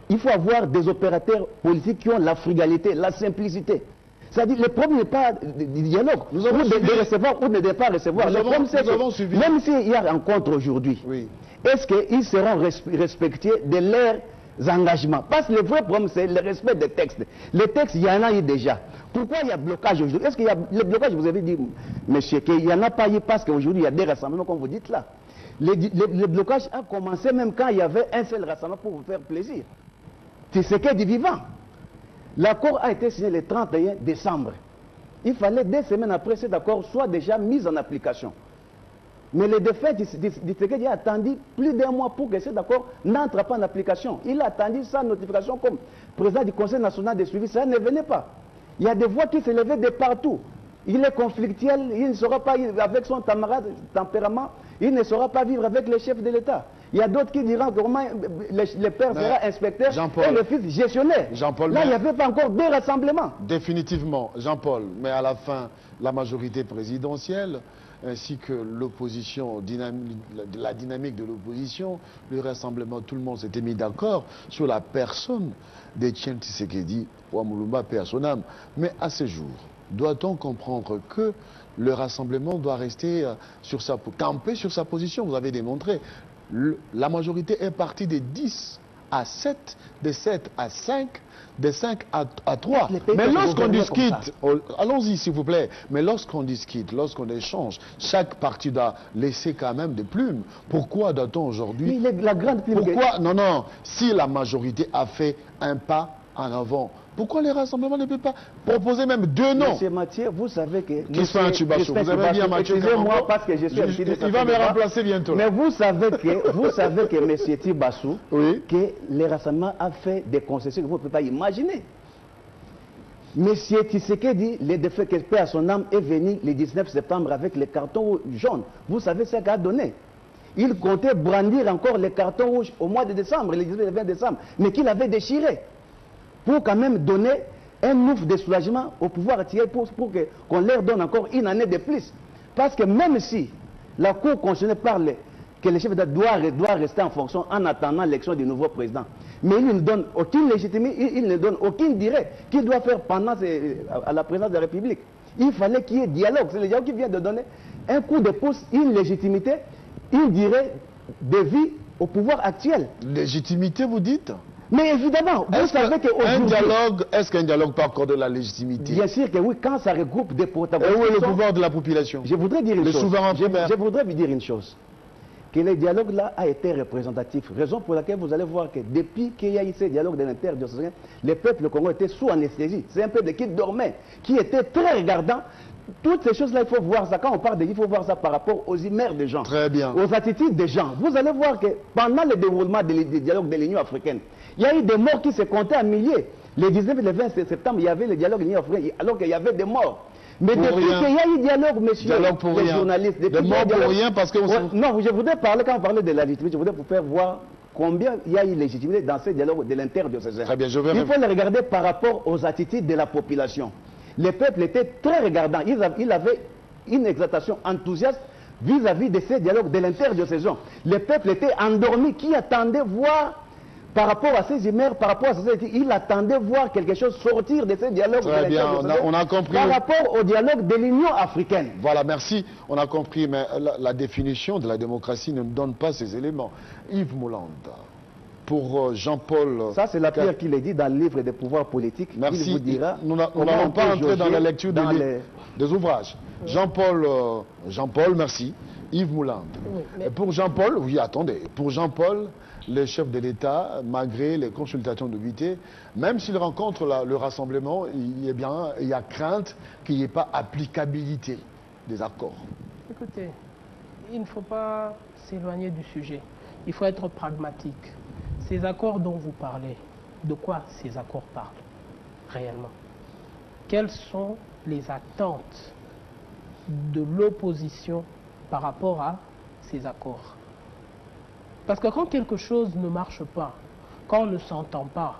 Il faut avoir des opérateurs politiques qui ont la frugalité, la simplicité. C'est-à-dire, le problème n'est pas du dialogue, ou de recevoir ou de ne pas recevoir. Le problème, c'est que même s'il y a rencontre aujourd'hui, oui, est-ce qu'ils seront respectés de leurs engagements? Parce que le vrai problème, c'est le respect des textes. Les textes, il y en a eu déjà. Pourquoi il y a blocage aujourd'hui? Est-ce qu'il y a le blocage? Vous avez dit, monsieur, qu'il n'y en a pas eu parce qu'aujourd'hui, il y a des rassemblements, comme vous dites là. Le blocage a commencé même quand il y avait un seul rassemblement pour vous faire plaisir. C'est ce qui est du vivant. L'accord a été signé le 31 décembre. Il fallait 2 semaines après cet accord soit déjà mis en application. Mais le défait du Tshisekedi a attendu plus d'1 mois pour que cet accord n'entre pas en application. Il a attendu sa notification comme président du Conseil national de suivi. Ça ne venait pas. Il y a des voix qui s'élevaient de partout. Il est conflictuel, il ne saura pas avec son tempérament, il ne saura pas vivre avec le chef de l'État. Il y a d'autres qui diront que le père sera inspecteur et le fils gestionnaire. Là, il n'y avait pas encore 2 rassemblements. Définitivement, Jean-Paul, mais à la fin, la majorité présidentielle, ainsi que l'opposition, la dynamique de l'opposition, le rassemblement, tout le monde s'était mis d'accord sur la personne d'Etienne Tshisekedi, Ouamoulumba, paix à son âme. Mais à ce jour, doit-on comprendre que le rassemblement doit rester camper sur sa position? Vous avez démontré. La majorité est partie de 10 à 7, de 7 à 5, de 5 à 3. Mais lorsqu'on discute, allons-y s'il vous plaît, mais lorsqu'on discute, lorsqu'on échange, chaque parti doit laisser quand même des plumes. Pourquoi doit-on aujourd'hui... La grande plume... Pourquoi... Non, si la majorité a fait un pas en avant, pourquoi les rassemblements ne peuvent pas proposer même 2 noms? Monsieur Mathieu, vous savez que... Qui sont un Tubachou? Vous avez bien Mathieu. Excusez-moi parce que je suis un petit Il va me remplacer bientôt. Mais vous savez que monsieur Tibachou, oui, que les rassemblements a fait des concessions que vous ne pouvez pas imaginer. Monsieur Tshisekedi, le défait que paix à son âme, est venu le 19 septembre avec les cartons jaunes. Vous savez ce qu'il a donné? Il comptait brandir encore les cartons rouges au mois de décembre, le 19 et 20 décembre, mais qu'il avait déchiré. Pour quand même donner un ouf de soulagement au pouvoir actuel pour qu'on leur donne encore une année de plus. Parce que même si la Cour constitutionnelle parle que le chef d'État doit rester en fonction en attendant l'élection du nouveau président, mais il ne donne aucune légitimité, il ne donne aucun direct qu'il doit faire pendant à la présidence de la République. Il fallait qu'il y ait dialogue. C'est le dialogue qui vient de donner un coup de pouce, une légitimité, une direct de vie au pouvoir actuel. Légitimité, vous dites? Mais évidemment, vous savez qu'aujourd'hui... Est-ce qu'un dialogue peut accorder la légitimité? Bien sûr que oui, quand ça regroupe des protagonistes... Et où est le pouvoir de la population? Je voudrais dire une chose. Je voudrais vous dire une chose. Que le dialogue-là a été représentatif. Raison pour laquelle vous allez voir que depuis qu'il y a eu ce dialogue de l'interdiocésain, le peuple congolais était sous anesthésie. C'est un peuple qui dormait, qui était très regardant. Toutes ces choses-là, il faut voir ça. Quand on parle de il faut voir ça par rapport aux humeurs des gens. Très bien. Aux attitudes des gens. Vous allez voir que pendant le déroulement des dialogues de l'Union africaine, il y a eu des morts qui se comptaient à milliers. Le 19 et le 20 septembre, il y avait le dialogue de l'Union africaine, alors qu'il y avait des morts. Mais depuis qu'il y a eu dialogue, monsieur, les journalistes... Des morts pour rien parce que... Non, je voudrais parler, quand on parlait de la légitimité, je voudrais vous faire voir combien il y a eu légitimité dans ce dialogue de l'interdiocésain. Très bien, il faut le regarder par rapport aux attitudes de la population. Le peuple était très regardant. Il avait une exaltation enthousiaste vis-à-vis de ces dialogues de l'interdiocésain. Le peuple était endormi, qui attendait voir, par rapport à ces humeurs, par rapport à ces attitudes, il attendait voir quelque chose sortir de ces dialogues de l'interdiocésain. On a compris. Par rapport au dialogue de l'Union africaine. Voilà, merci. On a compris, mais la définition de la démocratie ne donne pas ces éléments. Yves Moulanda. Pour Jean-Paul... Ça, c'est la pierre qu'il est dit dans le livre des pouvoirs politiques. Merci. Il vous dira... Nous n'allons pas entrer dans la lecture des ouvrages. Jean-Paul, merci. Yves Mouland. Oui, mais... Pour Jean-Paul, oui, attendez. Pour Jean-Paul, le chef de l'État, malgré les consultations de Vité, même s'il rencontre le rassemblement, il y a crainte qu'il n'y ait pas applicabilité des accords. Écoutez, il ne faut pas s'éloigner du sujet. Il faut être pragmatique. Ces accords dont vous parlez, de quoi ces accords parlent réellement? Quelles sont les attentes de l'opposition par rapport à ces accords? Parce que quand quelque chose ne marche pas, quand on ne s'entend pas,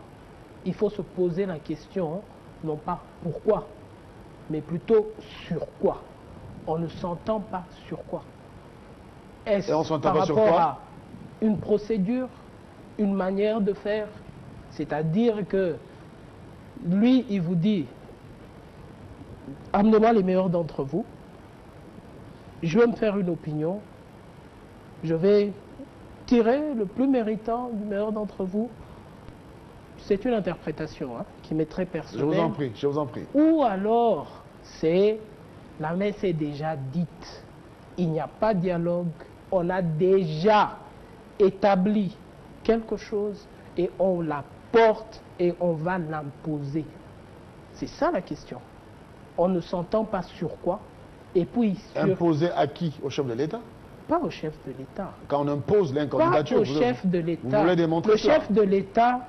il faut se poser la question, non pas pourquoi, mais plutôt sur quoi. On ne s'entend pas sur quoi? Est-ce par rapport à une procédure, une manière de faire? C'est-à-dire que lui, il vous dit, amenez-moi les meilleurs d'entre vous, je vais me faire une opinion, je vais tirer le plus méritant du meilleur d'entre vous. C'est une interprétation qui m'est très personnelle. Je vous en prie, je vous en prie. Ou alors, c'est la messe est déjà dite, il n'y a pas de dialogue, on a déjà établi quelque chose et on la porte et on va l'imposer. C'est ça la question. On ne s'entend pas sur quoi. Et puis imposer à qui? Au chef de l'État? Pas au chef de l'État. Quand on impose l'incandidature, pas au chef de l'État. Vous voulez démontrer le chef de l'État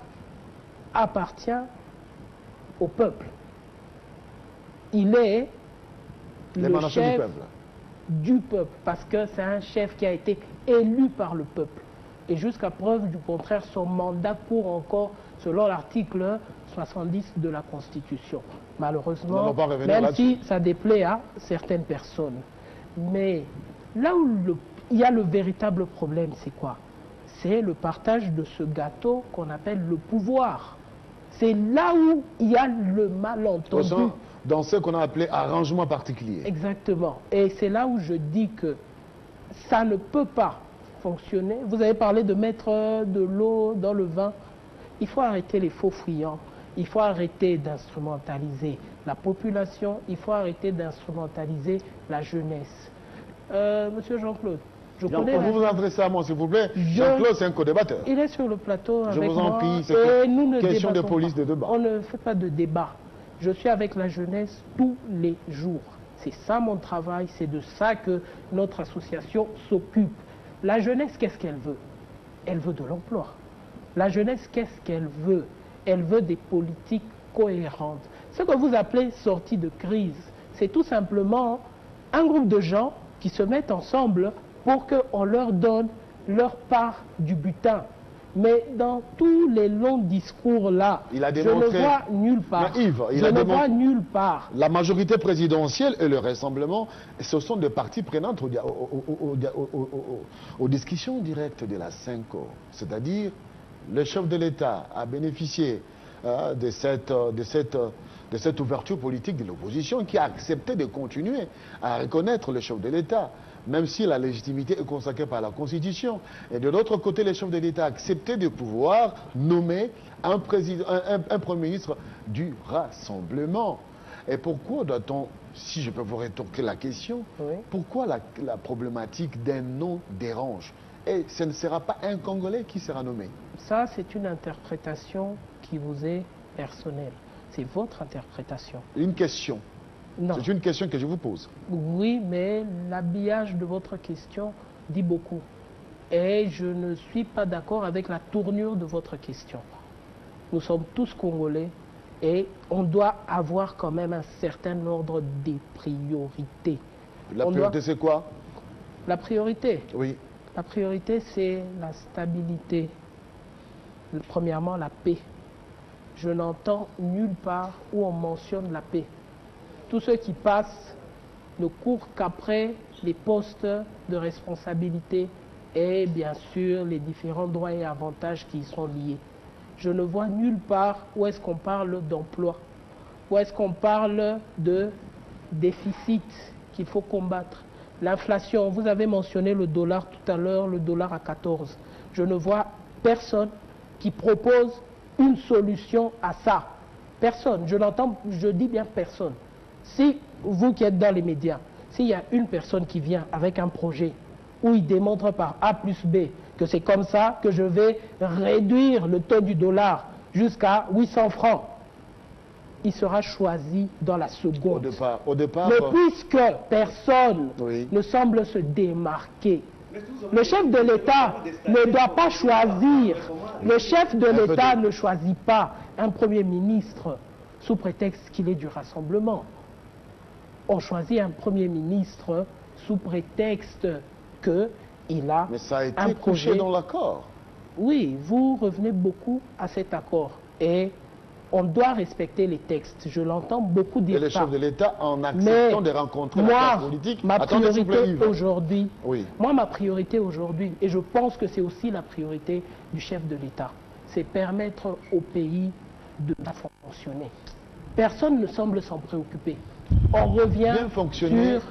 appartient au peuple. Il est le chef du peuple, parce que c'est un chef qui a été élu par le peuple. Et jusqu'à preuve du contraire, son mandat court encore selon l'article 70 de la Constitution. Malheureusement, même si ça déplaît à certaines personnes. Mais là où il y a le véritable problème, c'est quoi? C'est le partage de ce gâteau qu'on appelle le pouvoir. C'est là où il y a le malentendu. Dans ce qu'on a appelé arrangement particulier. Exactement. Et c'est là où je dis que ça ne peut pas fonctionner. Vous avez parlé de mettre de l'eau dans le vin. Il faut arrêter les faux fuyants. Il faut arrêter d'instrumentaliser la population. Il faut arrêter d'instrumentaliser la jeunesse. Monsieur Jean-Claude, je connais... Vous vous adressez à moi, s'il vous plaît. Jean-Claude, c'est un co-débatteur. Il est sur le plateau avec moi. Je vous en prie, c'est une question de police de débat. On ne fait pas de débat. Je suis avec la jeunesse tous les jours. C'est ça mon travail, c'est de ça que notre association s'occupe. La jeunesse, qu'est-ce qu'elle veut? Elle veut de l'emploi. La jeunesse, qu'est-ce qu'elle veut? Elle veut des politiques cohérentes. Ce que vous appelez sortie de crise, c'est tout simplement un groupe de gens qui se mettent ensemble pour qu'on leur donne leur part du butin. Mais dans tous les longs discours là, je ne vois nulle part. Yves, je ne vois nulle part. La majorité présidentielle et le Rassemblement, ce sont des parties prenantes aux discussions directes de la CENCO. C'est-à-dire, le chef de l'État a bénéficié de cette ouverture politique de l'opposition qui a accepté de continuer à reconnaître le chef de l'État, même si la légitimité est consacrée par la Constitution. Et de l'autre côté, le chef de l'État a accepté de pouvoir nommer un Premier ministre du Rassemblement. Et pourquoi doit-on, si je peux vous rétorquer la question, pourquoi la problématique d'un nom dérange? Et ce ne sera pas un Congolais qui sera nommé. Ça, c'est une interprétation qui vous est personnelle. C'est votre interprétation. Une question. C'est une question que je vous pose. Oui, mais l'habillage de votre question dit beaucoup. Et je ne suis pas d'accord avec la tournure de votre question. Nous sommes tous Congolais et on doit avoir quand même un certain ordre des priorités. La priorité, c'est quoi? La priorité? Oui. La priorité, c'est la stabilité. Premièrement, la paix. Je n'entends nulle part où on mentionne la paix. Tous ceux qui passent ne courent qu'après les postes de responsabilité et bien sûr les différents droits et avantages qui y sont liés. Je ne vois nulle part où est-ce qu'on parle d'emploi, où est-ce qu'on parle de déficit qu'il faut combattre. L'inflation, vous avez mentionné le dollar tout à l'heure, le dollar à 14. Je ne vois personne qui propose une solution à ça. Personne, je dis bien personne. Si vous qui êtes dans les médias, s'il y a une personne qui vient avec un projet où il démontre par A plus B que c'est comme ça que je vais réduire le taux du dollar jusqu'à 800 francs, il sera choisi dans la seconde. Au départ, mais puisque personne oui. ne semble se démarquer, le chef de l'État ne doit pas choisir. Le chef de l'État ne choisit pas un Premier ministre sous prétexte qu'il est du rassemblement. On choisit un Premier ministre sous prétexte qu'il a mais ça a été un projet. couché dans l'accord. Oui, vous revenez beaucoup à cet accord. Et on doit respecter les textes. Je l'entends beaucoup dire ça. Et le chef de l'État, en acceptant de rencontrer la classe politique, ma priorité aujourd'hui, oui. Moi, ma priorité aujourd'hui, et je pense que c'est aussi la priorité du chef de l'État, c'est permettre au pays de bien fonctionner. Personne ne semble s'en préoccuper. On revient bien fonctionner. sur...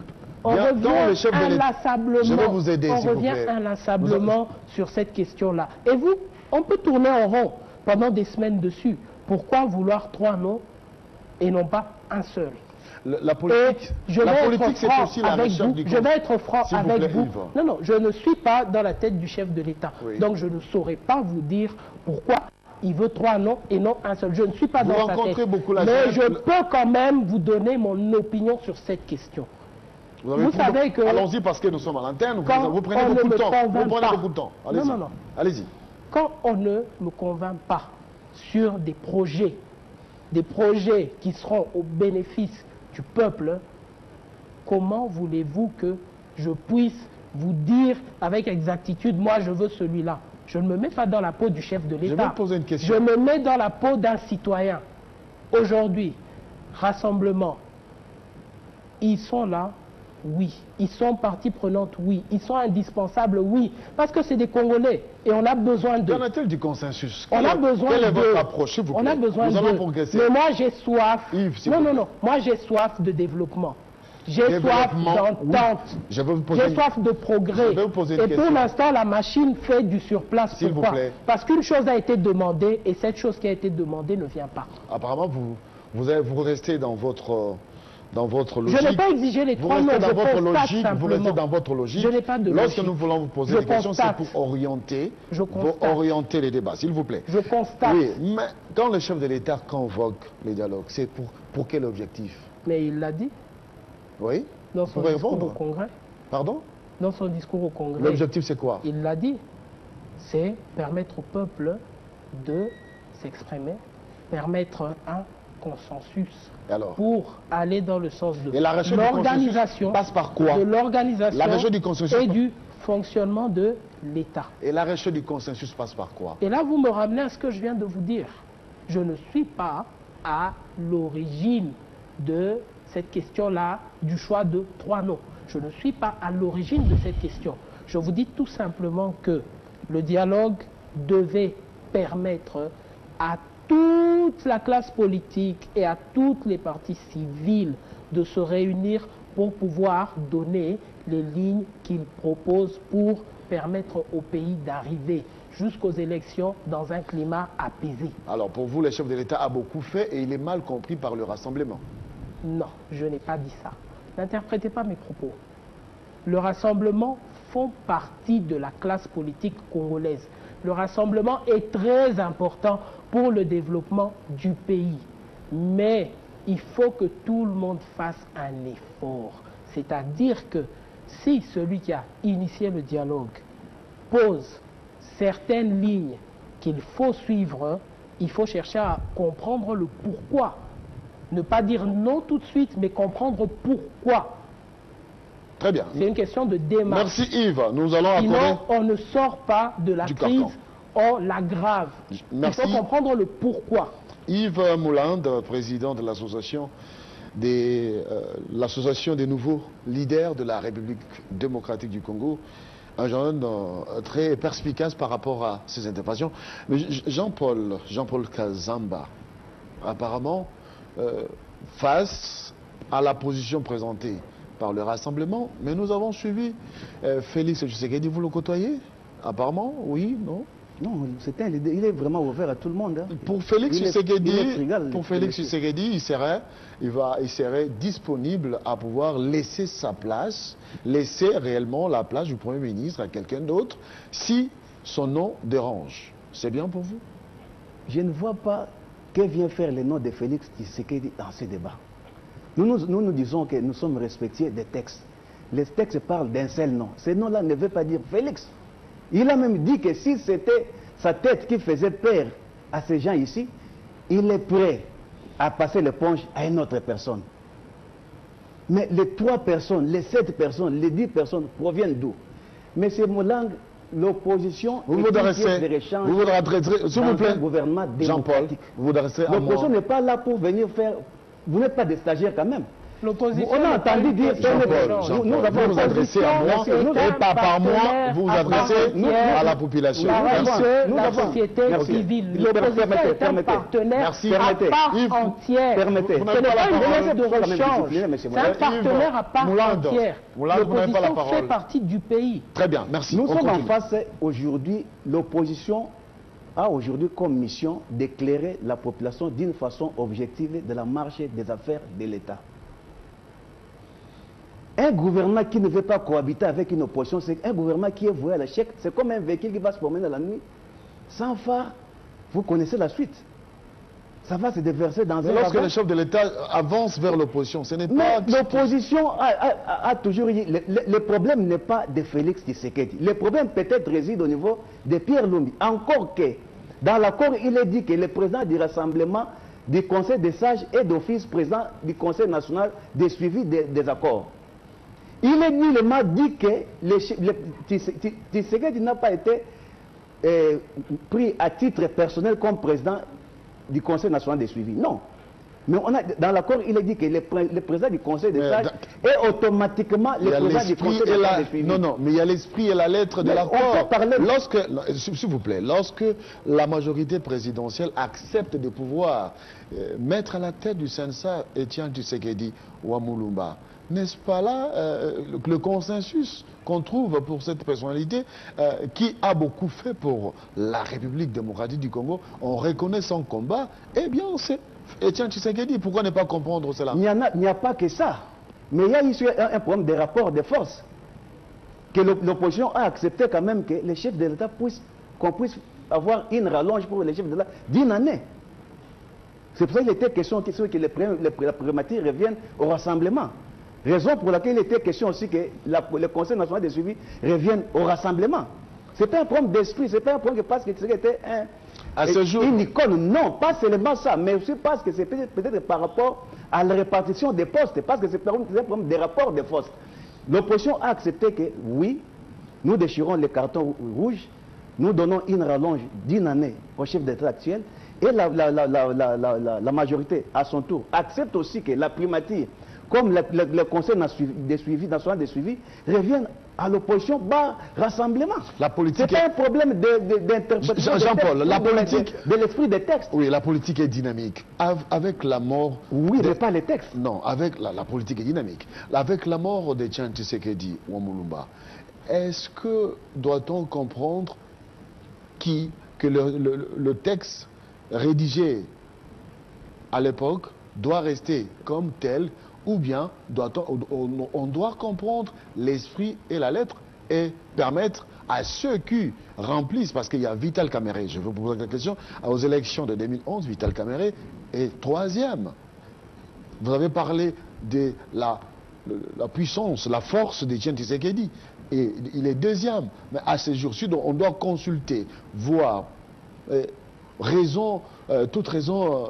On revient inlassablement, je vais vous aider, on revient inlassablement sur cette question-là. Et vous, on peut tourner en rond pendant des semaines dessus. Pourquoi vouloir 3 noms et non pas un seul? La politique, c'est aussi la recherche du Je vais être franc avec vous. Yves. Non, non, je ne suis pas dans la tête du chef de l'État. Oui. Donc je ne saurais pas vous dire pourquoi il veut 3 noms et non un seul. Je ne suis pas dans sa tête. Mais je peux quand même vous donner mon opinion sur cette question. Vous savez que... Allons-y parce que nous sommes à l'antenne. Vous prenez beaucoup de temps. Vous prenez beaucoup de temps. Allez-y. Non, non, non. Allez-y. Quand on ne me convainc pas sur des projets qui seront au bénéfice du peuple, comment voulez-vous que je puisse vous dire avec exactitude, moi je veux celui-là? Je ne me mets pas dans la peau du chef de l'État. Je vais poser une question. Je me mets dans la peau d'un citoyen. Aujourd'hui, rassemblement, ils sont là. Oui. Ils sont partie prenante, oui. Ils sont indispensables, oui. Parce que c'est des Congolais et on a besoin d'eux. Qu'en a-t-il du consensus? On a besoin d'eux. Quelle est votre approche, s'il vous plaît? On a besoin Nous allons progresser. Mais moi, j'ai soif. Yves, non. Moi, j'ai soif de développement. J'ai soif d'entente. Oui. J'ai soif de progrès. Je vais vous poser une et question. pour l'instant, la machine fait du surplace. S'il vous plaît. Parce qu'une chose a été demandée et cette chose qui a été demandée ne vient pas. Apparemment, vous restez dans votre logique. Je n'ai pas exigé les 3 noms, je constate simplement. Vous restez dans votre logique. Je n'ai pas de logique. Lorsque nous voulons vous poser des questions, c'est pour orienter les débats, s'il vous plaît. Je constate. Oui, mais quand le chef de l'État convoque les dialogues, c'est pour quel objectif? Mais il l'a dit. Oui. Dans son discours au Congrès. Pardon? Dans son discours au Congrès. L'objectif, c'est quoi? Il l'a dit. C'est permettre au peuple de s'exprimer, permettre un consensus pour aller dans le sens de l'organisation, passe par quoi? De l'organisation la recherche du consensus et du fonctionnement de l'État. Et la recherche du consensus passe par quoi? Et là, vous me ramenez à ce que je viens de vous dire. Je ne suis pas à l'origine de cette question-là, du choix de 3 noms. Je ne suis pas à l'origine de cette question. Je vous dis tout simplement que le dialogue devait permettre à toute la classe politique et à toutes les parties civiles de se réunir pour pouvoir donner les lignes qu'ils proposent pour permettre au pays d'arriver jusqu'aux élections dans un climat apaisé. Alors pour vous, le chef de l'État a beaucoup fait et il est mal compris par le rassemblement. Non, je n'ai pas dit ça. N'interprétez pas mes propos. Le rassemblement font partie de la classe politique congolaise. Le rassemblement est très important pour le développement du pays. Mais il faut que tout le monde fasse un effort. C'est-à-dire que si celui qui a initié le dialogue pose certaines lignes qu'il faut suivre, il faut chercher à comprendre le pourquoi. Ne pas dire non tout de suite, mais comprendre pourquoi. Très bien. C'est une question de démarche. Merci Yves. Nous allons accorder... Sinon, on ne sort pas de la crise, on l'aggrave. Il faut comprendre le pourquoi. Yves Moulinde, président de l'association des nouveaux leaders de la République démocratique du Congo, un jeune très perspicace par rapport à ces interventions. Mais Jean-Paul Kazamba, apparemment, face à la position présentée par le rassemblement, mais nous avons suivi Félix Tshisekedi. Vous le côtoyez? Apparemment, oui, non? Non, il est vraiment ouvert à tout le monde. Hein. Pour Félix Tshisekedi, il serait disponible à pouvoir laisser sa place, laisser réellement la place du Premier ministre à quelqu'un d'autre, si son nom dérange. C'est bien pour vous? Je ne vois pas que vient faire le nom de Félix Tshisekedi dans ce débat. Nous disons que nous sommes respectueux des textes. Les textes parlent d'un seul nom. Ce nom-là ne veut pas dire Félix. Il a même dit que si c'était sa tête qui faisait peur à ces gens ici, il est prêt à passer l'éponge à une autre personne. Mais les 3 personnes, les 7 personnes, les 10 personnes proviennent d'où? Monsieur Moulang, l'opposition s'il vous plaît, gouvernement Jean-Paul, l'opposition n'est pas là pour venir faire... Vous n'êtes pas des stagiaires quand même. L'opposition. On a entendu dire vous vous adressez à moi et pas par moi, vous vous adressez à la population. La société civile, l'opposition est un partenaire à part entière. Ce n'est pas une monnaie de rechange, c'est un partenaire à part entière. L'opposition fait partie du pays. Très bien, merci. Nous sommes en face aujourd'hui, l'opposition a aujourd'hui comme mission d'éclairer la population d'une façon objective de la marche des affaires de l'État. Un gouvernement qui ne veut pas cohabiter avec une opposition, c'est un gouvernement qui est voué à l'échec. C'est comme un véhicule qui va se promener la nuit sans phare. Vous connaissez la suite. Ça va se déverser dans un... Lorsque le chef de l'État avance vers l'opposition, ce n'est pas... Mais l'opposition a toujours dit... Le problème n'est pas de Félix Tshisekedi. Le problème peut-être réside au niveau de Pierre Lumbi. Encore que, dans l'accord, il est dit que le président du rassemblement du Conseil des sages est d'office président du Conseil national de suivi des accords. Il est nullement dit que Tshisekedi n'a pas été pris à titre personnel comme président du Conseil national de suivi. Non. Mais dans l'accord, il est dit que le président du Conseil des sages est automatiquement le président du Conseil national de suivi. Non, mais il y a l'esprit et la lettre de l'accord. S'il vous plaît, lorsque la majorité présidentielle accepte de pouvoir mettre à la tête du CENSA Etienne Tshisekedi Wamulumba, n'est-ce pas là le consensus qu'on trouve pour cette personnalité qui a beaucoup fait pour la République démocratique du Congo? On reconnaît son combat. Eh bien, c'est Etienne Tshisekedi. Pourquoi ne pas comprendre cela? Il n'y a pas que ça. Mais il y a eu un problème de rapport de force. Que l'opposition a accepté quand même que les chefs de l'État qu'on puisse avoir une rallonge pour les chefs de l'État d'une année. C'est pour ça qu'il était question que la primature revienne au rassemblement. Raison pour laquelle il était question aussi que le Conseil national de suivi revienne au rassemblement. Ce n'est pas un problème d'esprit, ce n'est pas un problème parce que c'était une icône. Non, pas seulement ça, mais aussi parce que c'est peut-être par rapport à la répartition des postes, parce que c'est un problème des rapports de force. L'opposition a accepté que, oui, nous déchirons les cartons rouges, nous donnons une rallonge d'une année au chef d'État actuel, et la majorité, à son tour, accepte aussi que la primature, comme le Conseil national de suivi, revienne à l'opposition par rassemblement. C'est pas un problème d'interprétation de l'esprit des textes. Oui, la politique est dynamique. Avec la mort... Oui, mais pas les textes. Non, avec la politique est dynamique. Avec la mort de Etienne Tshisekedi Wamulumba, est-ce que doit-on comprendre que le texte rédigé à l'époque doit rester comme tel, ou bien on doit comprendre l'esprit et la lettre et permettre à ceux qui remplissent, parce qu'il y a Vital Kamerhe, je vais vous poser la question, aux élections de 2011, Vital Kamerhe est 3e. Vous avez parlé de la puissance, la force d'Etienne Tshisekedi, et il est 2e. Mais à ces jours-ci, on doit consulter, voir, toute raison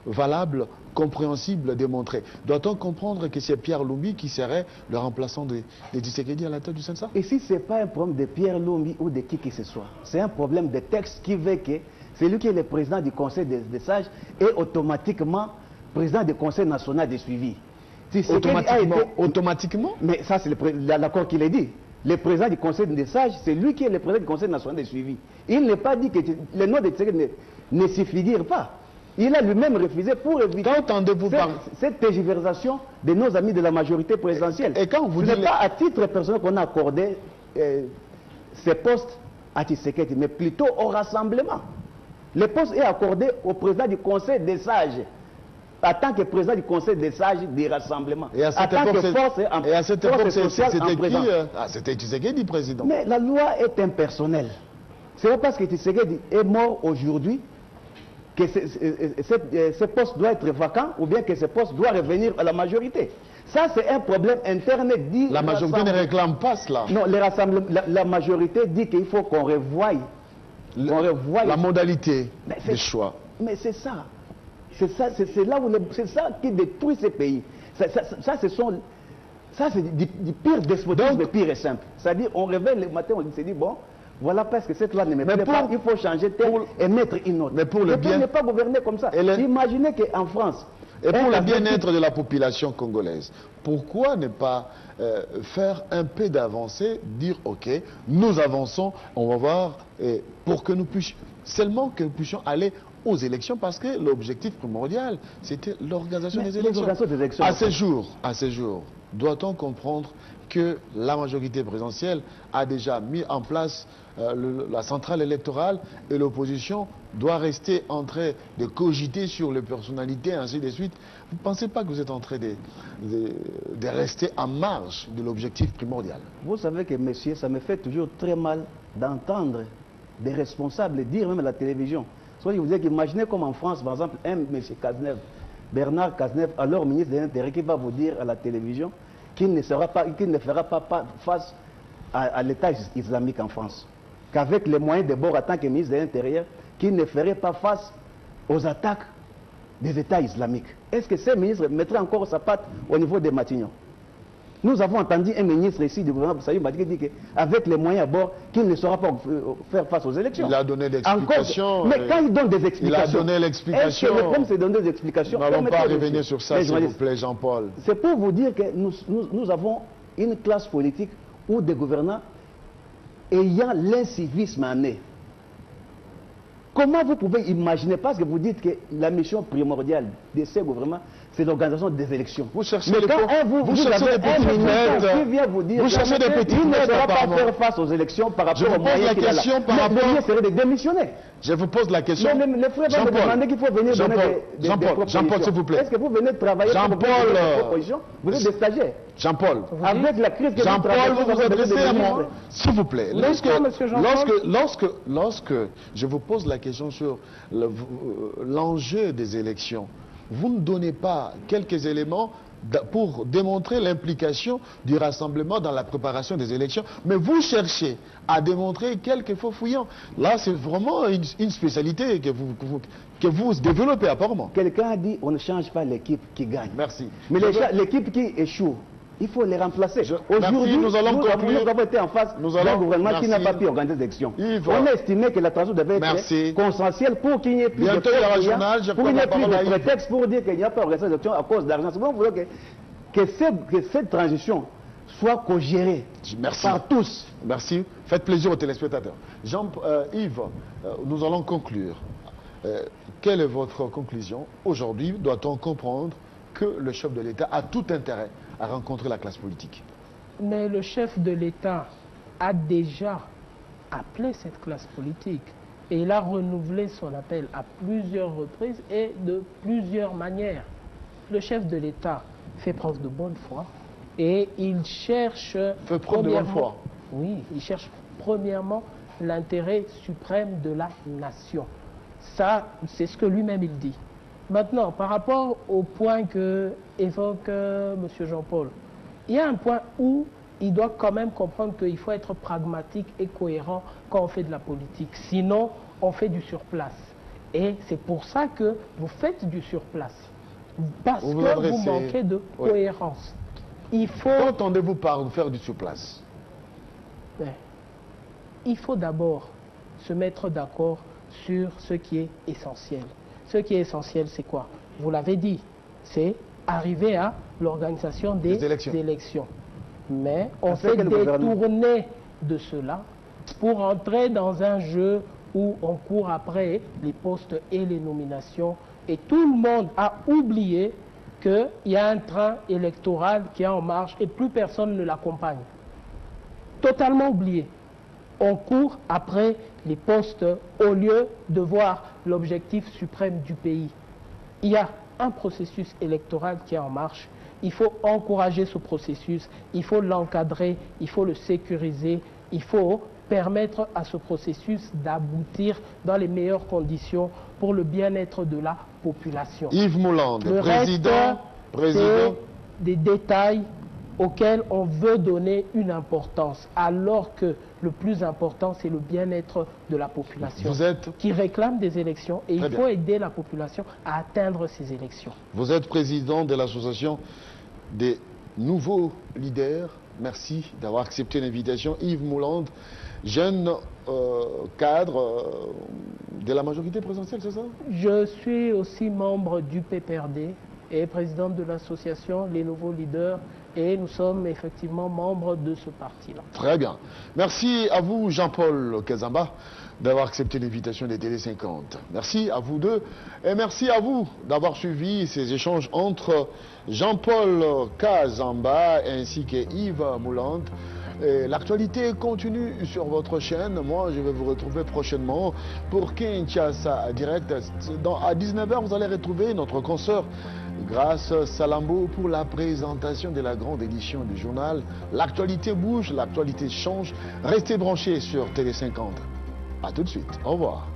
valable, compréhensible, démontrée. Doit-on comprendre que c'est Pierre Lumbi qui serait le remplaçant de Tshisekedi à la tête du CENSA? Et si ce n'est pas un problème de Pierre Lumbi ou de qui que ce soit, c'est un problème de texte qui veut que celui qui est le président du Conseil des sages est automatiquement président du Conseil national de suivi. Automatiquement? Mais ça, c'est l'accord qu'il est dit. Le président du Conseil des sages, c'est lui qui est le président du Conseil national de suivi. Il n'est pas dit que le nom de Tshisekedi ne s'y figure pas. Il a lui-même refusé pour éviter cette tergiversation de nos amis de la majorité présidentielle. Et quand vous ce n'est pas à titre personnel qu'on a accordé ces postes à Tshisekedi, mais plutôt au rassemblement. Le poste est accordé au président du Conseil des sages, en tant que président du Conseil des sages du rassemblement. Et à cette époque, c'était qui? C'était Tshisekedi, président. Mais la loi est impersonnelle. Ce n'est pas parce que Tshisekedi est mort aujourd'hui que ce poste doit être vacant ou bien que ce poste doit revenir à la majorité. Ça, c'est un problème interne. La majorité ne réclame pas cela. Non, la majorité dit qu'il faut qu'on revoie la modalité des choix. Mais c'est ça. C'est là où c'est ça qui détruit ces pays. Ça c'est du pire despotisme, le pire et simple. C'est-à-dire, on réveille le matin, on se dit, bon, voilà parce que cette loi ne me plaît pas, il faut changer et mettre une autre. Mais pour le bien, ne pas gouverner comme ça. Imaginez qu'en France... Et pour le bien-être de la population congolaise, pourquoi ne pas faire un peu d'avancée, dire, ok, nous avançons, on va voir, pour que nous puissions, seulement que nous puissions aller aux élections, parce que l'objectif primordial, c'était l'organisation des élections. À ce jour, doit-on comprendre que la majorité présidentielle a déjà mis en place la centrale électorale et l'opposition doit rester en train de cogiter sur les personnalités, ainsi de suite. Vous ne pensez pas que vous êtes en train de rester en marge de l'objectif primordial? Vous savez que, messieurs, ça me fait toujours très mal d'entendre des responsables dire, même à la télévision. Soit je vous dis imaginez comme en France, par exemple, un M. Cazeneuve, Bernard Cazeneuve, alors ministre de l'Intérieur, qui va vous dire à la télévision qu'il ne fera pas face à l'État islamique en France. Qu'avec les moyens de bord en tant que ministre de l'Intérieur, qu'il ne ferait pas face aux attaques des États islamiques. Est-ce que ces ministres mettraient encore sa patte au niveau des Matignon? Nous avons entendu un ministre ici du gouvernement Saïd Madi qui dit qu'avec les moyens à bord, qu'il ne saura pas faire face aux élections. Il a donné des explications. Mais quand il donne des explications... Il a donné l'explication. Est-ce que le problème, c'est de donner des explications? Nous n'allons pas revenir sur ça, s'il vous plaît, Jean-Paul. C'est pour vous dire que nous avons une classe politique ou des gouvernants ayant l'incivisme en eux. Comment vous pouvez imaginer, parce que vous dites que la mission primordiale de ces gouvernements, c'est l'organisation des élections. Vous cherchez mais des quand vous cherchez des petites fenêtres, qui vient vous dire qu'il ne devra pas faire face aux élections par rapport aux moyens qu'il a là. Le mieux serait de démissionner. Je vous pose la question. Mais les frères vont me demander qu'il faut venir donner des propositions. Jean-Paul, s'il vous plaît. Est-ce que vous venez travailler pour donner des propositions? Vous êtes des stagiaires. Jean-Paul. Avec la crise que vous Jean-Paul, vous vous adressez à moi. S'il vous plaît. Lorsque je vous pose la question sur l'enjeu des élections, vous ne donnez pas quelques éléments pour démontrer l'implication du rassemblement dans la préparation des élections, mais vous cherchez à démontrer quelques faux fouillants. Là, c'est vraiment une spécialité que vous développez apparemment. Quelqu'un a dit on ne change pas l'équipe qui gagne. Merci. Mais l'équipe qui échoue, il faut les remplacer. Aujourd'hui, nous avons été en face d'un gouvernement qui n'a pas pu organiser des élections. On a estimé que la transition devait être consensuelle pour qu'il n'y ait plus de prétexte pour dire qu'il n'y a pas organisé des élections à cause d'argent. C'est bon, vous voulez que cette transition soit co-gérée par tous. Merci. Faites plaisir aux téléspectateurs. Yves, nous allons conclure. Quelle est votre conclusion? Aujourd'hui, doit-on comprendre que le chef de l'État a tout intérêt à rencontrer la classe politique? Mais le chef de l'État a déjà appelé cette classe politique et il a renouvelé son appel à plusieurs reprises et de plusieurs manières. Le chef de l'État fait preuve de bonne foi et il cherche... Fait preuve de bonne foi? Oui, il cherche premièrement l'intérêt suprême de la nation. Ça, c'est ce que lui-même il dit. Maintenant, par rapport au point que évoque M. Jean-Paul, il y a un point où il doit quand même comprendre qu'il faut être pragmatique et cohérent quand on fait de la politique. Sinon, on fait du surplace. Et c'est pour ça que vous faites du surplace. Parce que vous manquez de cohérence. Il faut... Qu'entendez-vous par faire du surplace? Il faut d'abord se mettre d'accord sur ce qui est essentiel. Ce qui est essentiel, c'est quoi? Vous l'avez dit, c'est arriver à l'organisation des élections. Mais on s'est détourné de cela pour entrer dans un jeu où on court après les postes et les nominations. Et tout le monde a oublié qu'il y a un train électoral qui est en marche et plus personne ne l'accompagne. Totalement oublié. On court après les postes au lieu de voir l'objectif suprême du pays. Il y a un processus électoral qui est en marche. Il faut encourager ce processus, il faut l'encadrer, il faut le sécuriser, il faut permettre à ce processus d'aboutir dans les meilleures conditions pour le bien-être de la population. Yves Mouland, le président. C'est des détails auxquels on veut donner une importance, alors que le plus important, c'est le bien-être de la population qui réclame des élections et il faut aider la population à atteindre ces élections. Vous êtes président de l'association des nouveaux leaders. Merci d'avoir accepté l'invitation. Yves Mouland, jeune cadre de la majorité présidentielle, c'est ça? Je suis aussi membre du PPRD et président de l'association Les Nouveaux Leaders et nous sommes effectivement membres de ce parti-là. Très bien. Merci à vous, Jean-Paul Kazamba, d'avoir accepté l'invitation des Télé 50. Merci à vous deux et merci à vous d'avoir suivi ces échanges entre Jean-Paul Kazamba ainsi que Yves Mouland. L'actualité continue sur votre chaîne. Moi, je vais vous retrouver prochainement pour Kinshasa Direct. À 19h, vous allez retrouver notre consoeur Grâce Salambo pour la présentation de la grande édition du journal. L'actualité bouge, l'actualité change. Restez branchés sur Télé 50. A tout de suite. Au revoir.